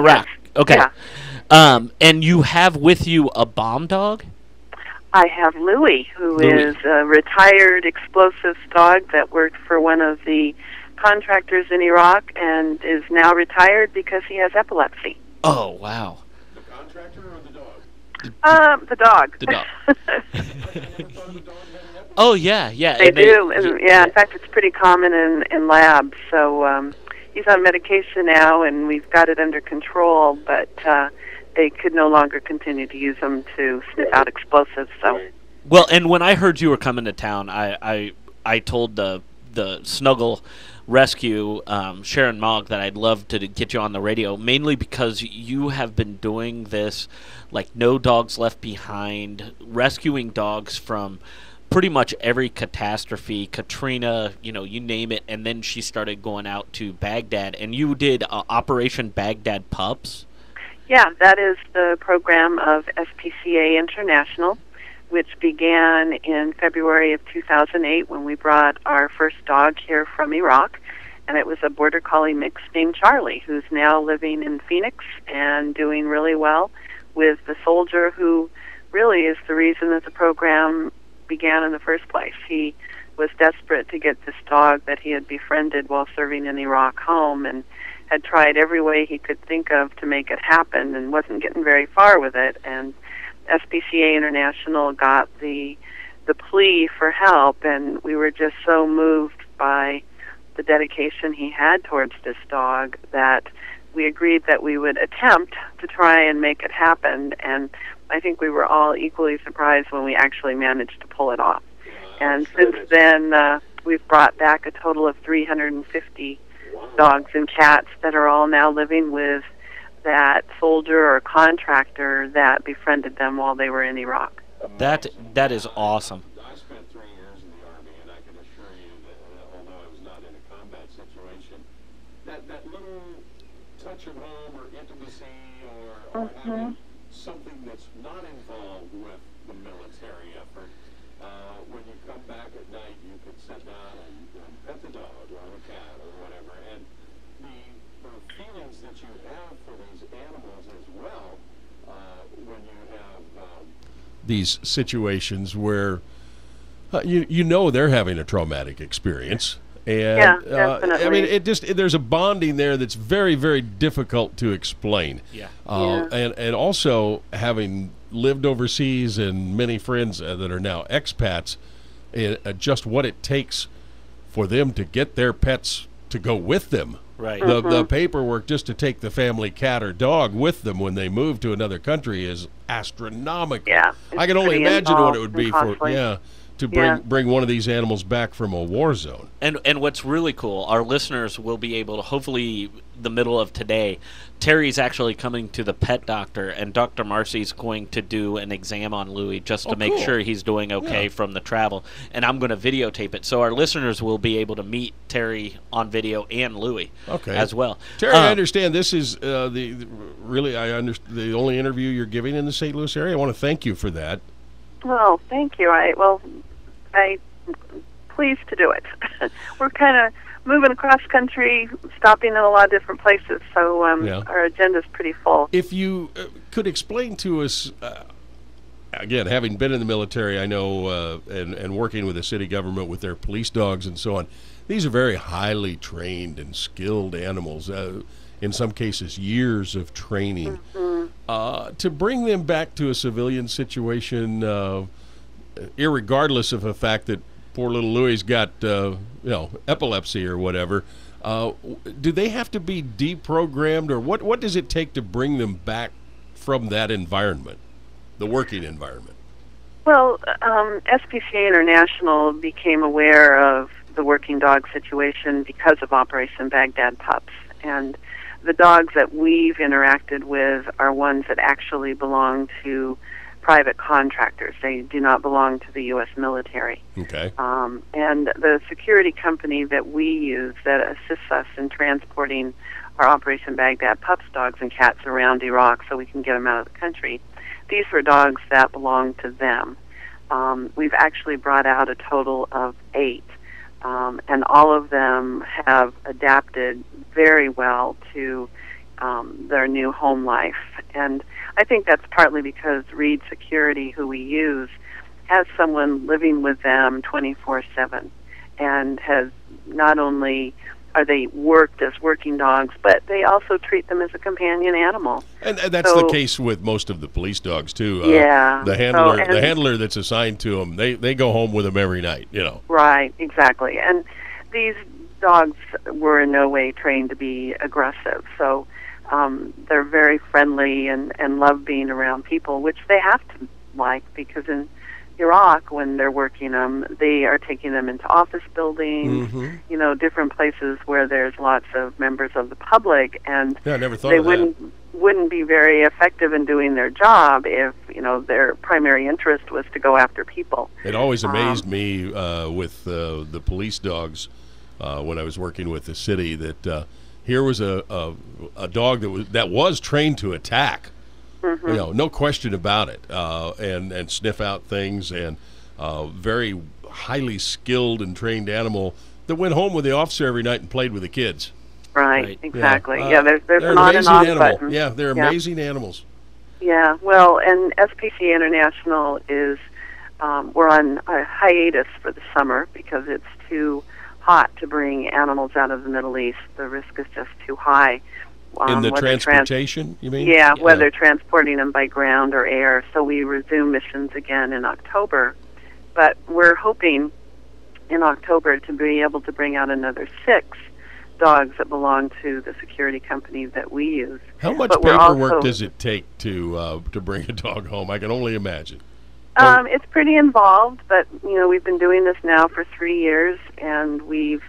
Iraq. Yes. Okay. Yeah. And you have with you a bomb dog? I have Louie, who Louie. is a retired explosives dog that worked for one of the contractors in Iraq and is now retired because he has epilepsy. Oh, wow. The contractor or the dog? The dog. The dog. I never thought of a dog having epilepsy. Oh, yeah. They do. And, yeah, in fact, it's pretty common in labs. So he's on medication now, and we've got it under control, but they could no longer continue to use them to sniff out explosives. So. Well, and when I heard you were coming to town, I told the Snuggle Rescue, Sharon Mogg, that I'd love to get you on the radio, mainly because you have been doing this, like No Dogs Left Behind, rescuing dogs from pretty much every catastrophe, Katrina, you name it, and then she started going out to Baghdad, and you did Operation Baghdad Pups. Yeah, that is the program of SPCA International, which began in February of 2008 when we brought our first dog here from Iraq, and it was a Border Collie mix named Charlie, who's now living in Phoenix and doing really well with the soldier who really is the reason that the program began in the first place. He was desperate to get this dog that he had befriended while serving in Iraq home and had tried every way he could think of to make it happen and wasn't getting very far with it. And SPCA International got the plea for help, and we were just so moved by the dedication he had towards this dog that we agreed that we would attempt to try and make it happen. And I think we were all equally surprised when we actually managed to pull it off. And since then, we've brought back a total of 350 dogs and cats that are all now living with that soldier or contractor that befriended them while they were in Iraq. That is awesome. I spent 3 years in the Army, and I can assure you that, although I was not in a combat situation, that little touch of home or intimacy or having something that's not involved with the military effort, when you come back at night, you could sit down and pet the dog or the cat or whatever, and the feelings that you have for these animals as well, when you have these situations where you know they're having a traumatic experience. And Yeah, definitely. I mean, there's a bonding there that's very, very difficult to explain. Yeah. And also having lived overseas and many friends that are now expats, just what it takes for them to get their pets to go with them. Right. The paperwork just to take the family cat or dog with them when they move to another country is astronomical. Yeah, I can only imagine what it would be to bring one of these animals back from a war zone. And what's really cool, our listeners will be able to, hopefully the middle of today, Terry's actually coming to the pet doctor, and Dr. Marcy's going to do an exam on Louie just to make sure he's doing okay from the travel. And I'm going to videotape it, so our listeners will be able to meet Terry on video and Louie as well. Terry, I understand this is the only interview you're giving in the St. Louis area. I want to thank you for that. Well, thank you. I'm pleased to do it. We're kind of moving across country, stopping in a lot of different places, so our agenda's pretty full. If you could explain to us, again, having been in the military, I know, and working with the city government with their police dogs and so on, these are very highly trained and skilled animals, in some cases years of training. To bring them back to a civilian situation, irregardless of the fact that poor little Louie's got epilepsy or whatever, do they have to be deprogrammed, or what does it take to bring them back from that environment, the working environment? Well, SPCA International became aware of the working dog situation because of Operation Baghdad Pups, and the dogs that we've interacted with are ones that actually belong to private contractors. They do not belong to the U.S. military. Okay. And the security company that we use that assists us in transporting our Operation Baghdad Pups dogs and cats around Iraq so we can get them out of the country, these were dogs that belong to them. We've actually brought out a total of 8, and all of them have adapted very well to their new home life. And I think that's partly because Reed Security, who we use, has someone living with them 24/7, and has not only are they worked as working dogs, but they also treat them as a companion animal. And that's the case with most of the police dogs too. Yeah. The handler that's assigned to them, they go home with them every night. Right. Exactly. And these dogs were in no way trained to be aggressive, so they're very friendly and love being around people, which they have to like, because in Iraq, when they're working them, they are taking them into office buildings, different places where there's lots of members of the public, and I never thought they of that. wouldn't be very effective in doing their job if their primary interest was to go after people. It always amazed me with the police dogs when I was working with the city that here was a dog that was trained to attack. No question about it, and sniff out things, and very highly skilled and trained animal that went home with the officer every night and played with the kids. Right, exactly. There's they're an on and off animal. button. Yeah, they're amazing animals. Yeah, well, and SPCA International is, we're on a hiatus for the summer because it's too hot to bring animals out of the Middle East. The risk is just too high. In the transportation, you mean? Yeah, whether transporting them by ground or air. So we resume missions again in October. But we're hoping in October to be able to bring out another 6 dogs that belong to the security company that we use. How much paperwork does it take to bring a dog home? I can only imagine. It's pretty involved, but we've been doing this now for 3 years, and we've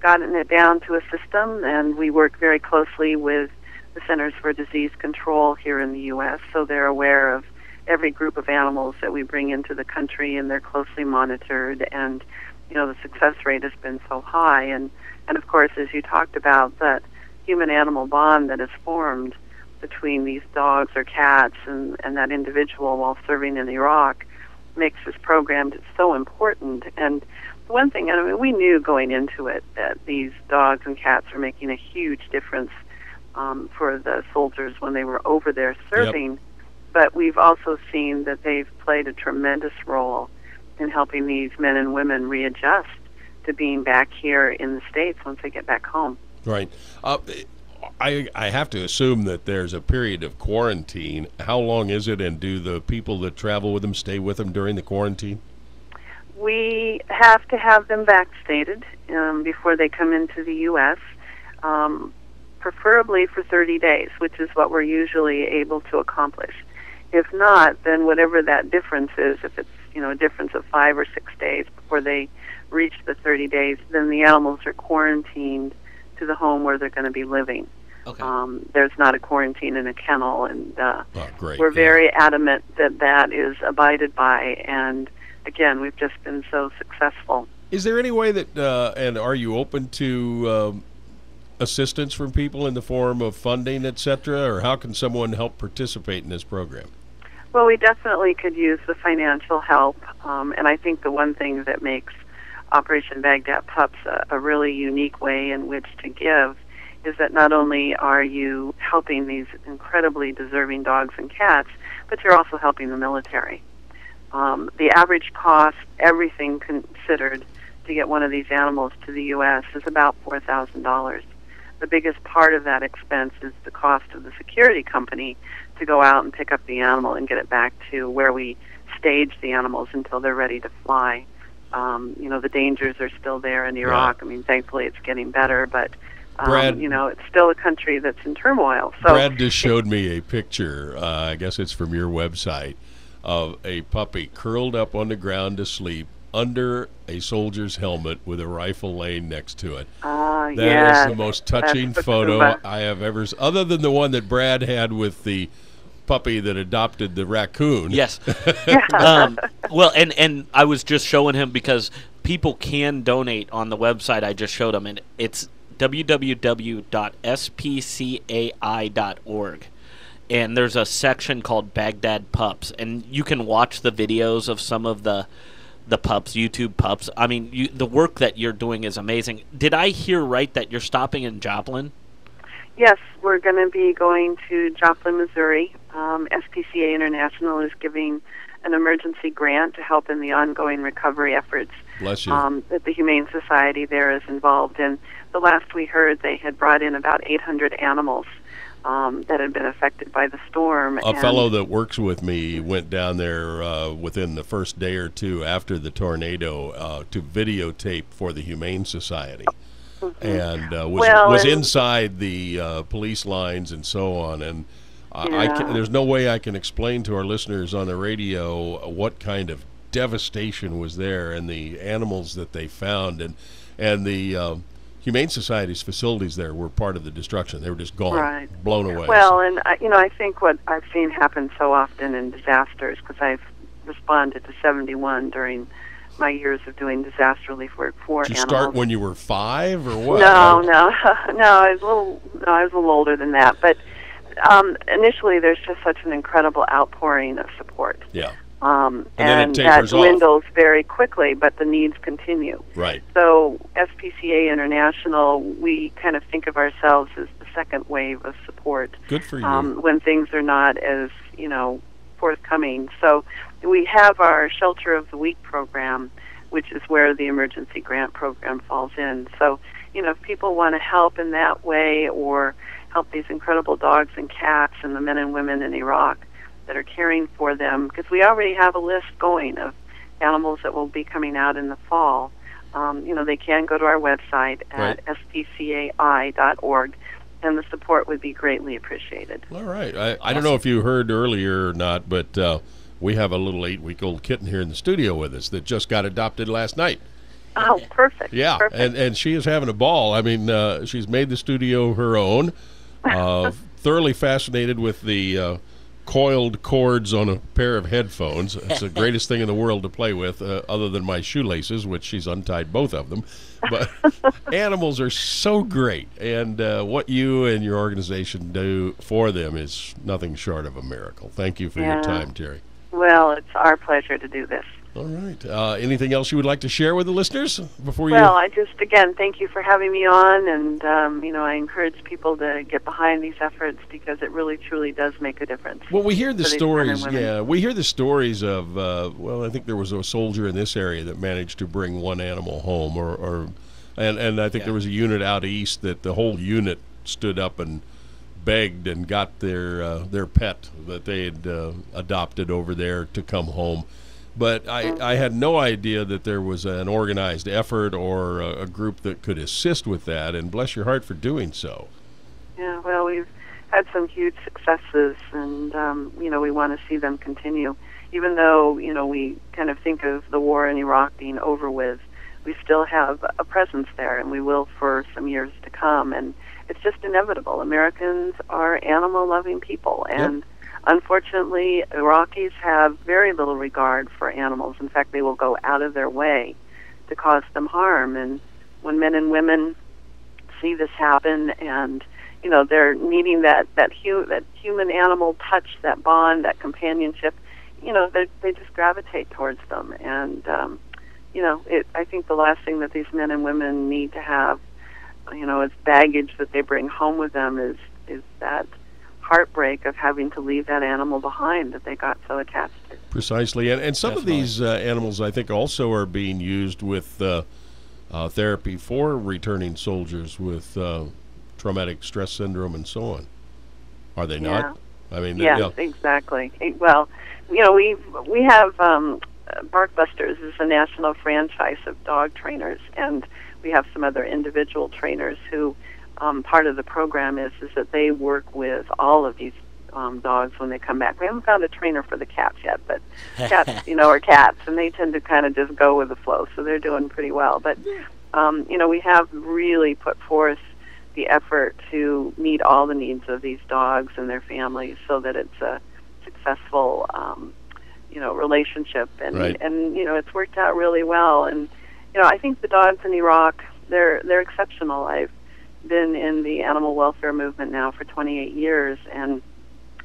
gotten it down to a system, and we work very closely with the Centers for Disease Control here in the U.S., so they're aware of every group of animals that we bring into the country, and they're closely monitored, and the success rate has been so high, and of course, as you talked about, that human-animal bond that is formed between these dogs or cats and that individual while serving in Iraq makes this program so important. And one thing, we knew going into it that these dogs and cats are making a huge difference for the soldiers when they were over there serving. Yep. But we've also seen that they've played a tremendous role in helping these men and women readjust to being back here in the States once they get back home. Right. I have to assume that there's a period of quarantine. How long is it, and do the people that travel with them stay with them during the quarantine? We have to have them vaccinated before they come into the U.S., preferably for 30 days, which is what we're usually able to accomplish. If not, then whatever that difference is, if it's a difference of 5 or 6 days before they reach the 30 days, then the animals are quarantined to the home where they're going to be living. Okay. There's not a quarantine in a kennel, and great. We're very adamant that is abided by, and again, we've just been so successful. Is there any way that, and are you open to assistance from people in the form of funding, etc., or how can someone help participate in this program? Well, we definitely could use the financial help, and I think the one thing that makes Operation Baghdad Pups a really unique way in which to give is that not only are you helping these incredibly deserving dogs and cats, but you're also helping the military. The average cost, everything considered, to get one of these animals to the U.S. is about $4,000. The biggest part of that expense is the cost of the security company to go out and pick up the animal and get it back to where we stage the animals until they're ready to fly. The dangers are still there in Iraq. Yeah. Thankfully it's getting better, but Brad, it's still a country that's in turmoil. So Brad just showed me a picture, I guess it's from your website, of a puppy curled up on the ground to sleep under a soldier's helmet with a rifle laying next to it. That is the most touching photo I have ever seen, other than the one that Brad had with the puppy that adopted the raccoon. Yes. Well, and I was just showing him because people can donate on the website I just showed him, and it's www.spcai.org. And there's a section called Baghdad Pups, and you can watch the videos of some of the pups, YouTube pups. The work that you're doing is amazing. Did I hear right that you're stopping in Joplin? Yes, we're going to be going to Joplin, Missouri. SPCA International is giving an emergency grant to help in the ongoing recovery efforts Bless you. that the Humane Society there is involved in. The last we heard, they had brought in about 800 animals that had been affected by the storm. A fellow that works with me went down there within the first day or two after the tornado to videotape for the Humane Society. And was inside the police lines and so on. And there's no way I can explain to our listeners on the radio what kind of devastation was there, and the animals that they found, and the Humane Society's facilities there were part of the destruction. They were just gone, blown away. Well, and I think what I've seen happen so often in disasters, because I've responded to 71 during my years of doing disaster relief work for Did you animals. start when you were 5 or what? No, I was a little older than that. But initially, there's just such an incredible outpouring of support. Yeah. And then it that tapers off. dwindles very quickly, but the needs continue. Right. So SPCA International, we kind of think of ourselves as the second wave of support. Good for you. When things are not as, forthcoming. So we have our Shelter of the Week program, which is where the emergency grant program falls in. So, if people want to help in that way, or help these incredible dogs and cats and the men and women in Iraq that are caring for them, because we already have a list going of animals that will be coming out in the fall. They can go to our website at spcai.org, and the support would be greatly appreciated. All right. I don't know if you heard earlier or not, but we have a little 8-week-old kitten here in the studio with us that just got adopted last night. Oh, perfect. Yeah, perfect. And she is having a ball. I mean, she's made the studio her own, thoroughly fascinated with the coiled cords on a pair of headphones. It's the greatest thing in the world to play with, other than my shoelaces, which she's untied both of them. But animals are so great, and what you and your organization do for them is nothing short of a miracle. Thank you for your time, Terri. Well, it's our pleasure to do this. All right. Anything else you would like to share with the listeners before you? Well, I just, again, thank you for having me on, and, I encourage people to get behind these efforts, because it really, truly does make a difference. Well, we hear the stories, women. we hear the stories of, I think there was a soldier in this area that managed to bring one animal home, and I think there was a unit out east that the whole unit stood up and begged and got their pet that they had adopted over there to come home. But I had no idea that there was an organized effort or a group that could assist with that, and bless your heart for doing so. Yeah, well, we've had some huge successes, and, we want to see them continue. Even though, we kind of think of the war in Iraq being over with, we still have a presence there, and we will for some years to come. And it's just inevitable. Americans are animal-loving people, and unfortunately, Iraqis have very little regard for animals. In fact, they will go out of their way to cause them harm. And when men and women see this happen, and they're needing that human-animal touch, that bond, that companionship, they just gravitate towards them. And I think the last thing that these men and women need to have, as baggage that they bring home with them, is that heartbreak of having to leave that animal behind that they got so attached to. Precisely. And some of these animals, I think, also are being used with therapy for returning soldiers with traumatic stress syndrome and so on. Are they not? I mean, exactly. Well, we have Barkbusters is a national franchise of dog trainers, and we have some other individual trainers who part of the program is that they work with all of these dogs when they come back. We haven't found a trainer for the cats yet, but cats, are cats, and they tend to kind of just go with the flow, so they're doing pretty well. But, we have really put forth the effort to meet all the needs of these dogs and their families so that it's a successful, relationship. And, it's worked out really well. And, I think the dogs in Iraq, they're exceptional. I've been in the animal welfare movement now for 28 years, and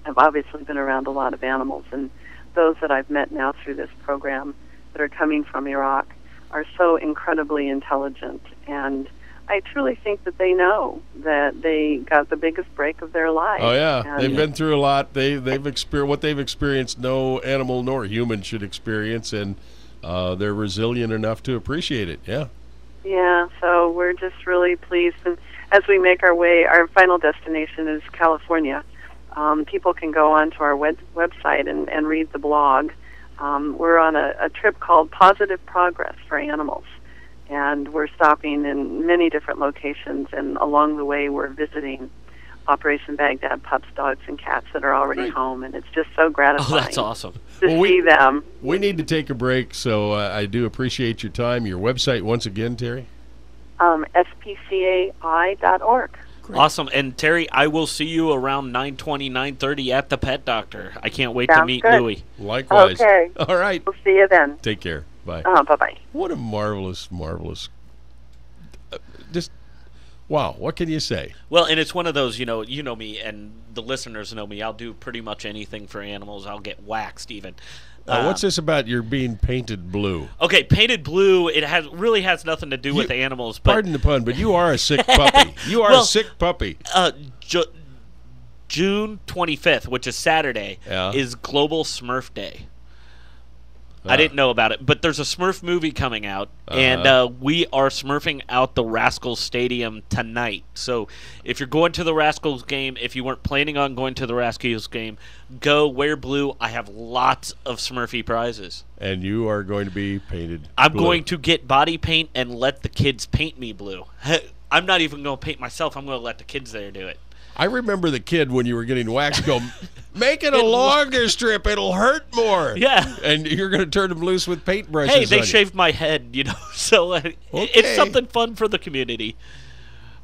I've obviously been around a lot of animals, and those that I've met now through this program that are coming from Iraq are so incredibly intelligent and I truly think that they know that they got the biggest break of their lives. Oh yeah, And they've been through a lot. They've experienced what they've experienced. No animal nor human should experience, and they're resilient enough to appreciate it. Yeah. Yeah, so we're just really pleased. And as we make our way, our final destination is California. People can go onto our website and read the blog. We're on a trip called Positive Progress for Animals. And we're stopping in many different locations, and along the way we're visiting Operation Baghdad pups, dogs, and cats that are already home, and it's just so gratifying. Oh, that's awesome. To see them. We need to take a break, so I do appreciate your time. Your website once again, Terri? spcai.org. Great. Awesome. And Terri, I will see you around 9:20, 9:30 at the pet doctor. I can't wait to meet good. Louie. Likewise. Okay. All right. We'll see you then. Take care. Bye. Bye-bye. What a marvelous, just, wow, what can you say? Well, and it's one of those, you know me, and the listeners know me. I'll do pretty much anything for animals. I'll get waxed even. What's this about your being painted blue? Okay, painted blue, it really has nothing to do with animals. But pardon the pun, but you are a sick puppy. You are a sick puppy. June 25th, which is Saturday, is Global Smurf Day. I didn't know about it, but there's a Smurf movie coming out, and we are Smurfing out the Rascals Stadium tonight. So if you're going to the Rascals game, if you weren't planning on going to the Rascals game, go wear blue. I have lots of Smurfy prizes. And you are going to be painted I'm blue. going to get body paint and let the kids paint me blue. I'm not even going to paint myself. I'm going to let the kids there do it. I remember the kid when you were getting waxed go, make it a longer strip. It'll hurt more. Yeah. And you're going to turn them loose with paintbrushes. Hey, they shaved my head, so it's something fun for the community.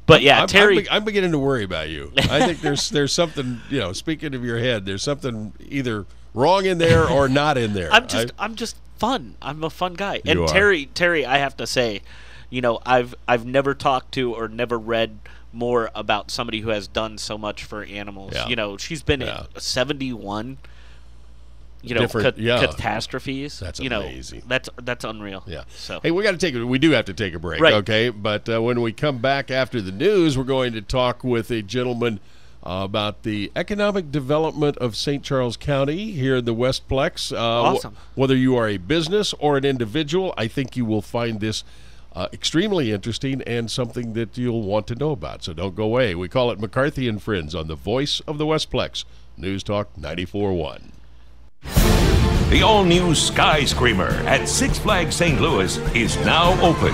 But yeah, Terri, I'm beginning to worry about you. I think there's something, speaking of your head, there's something either wrong in there or not in there. I'm just fun. I'm a fun guy. You And are. Terri, I have to say, I've never talked to or never read more about somebody who has done so much for animals. Yeah. She's been in 71 Different catastrophes. That's amazing. That's unreal. Yeah. So hey, we do have to take a break, right. Okay? But when we come back after the news, we're going to talk with a gentleman about the economic development of St. Charles County here in the Westplex. Awesome. Whether you are a business or an individual, I think you will find this extremely interesting and something that you'll want to know about. So don't go away. We call it McCarthy and Friends on the Voice of the Westplex, News Talk 94.1. The all-new Sky Screamer at Six Flags St. Louis is now open.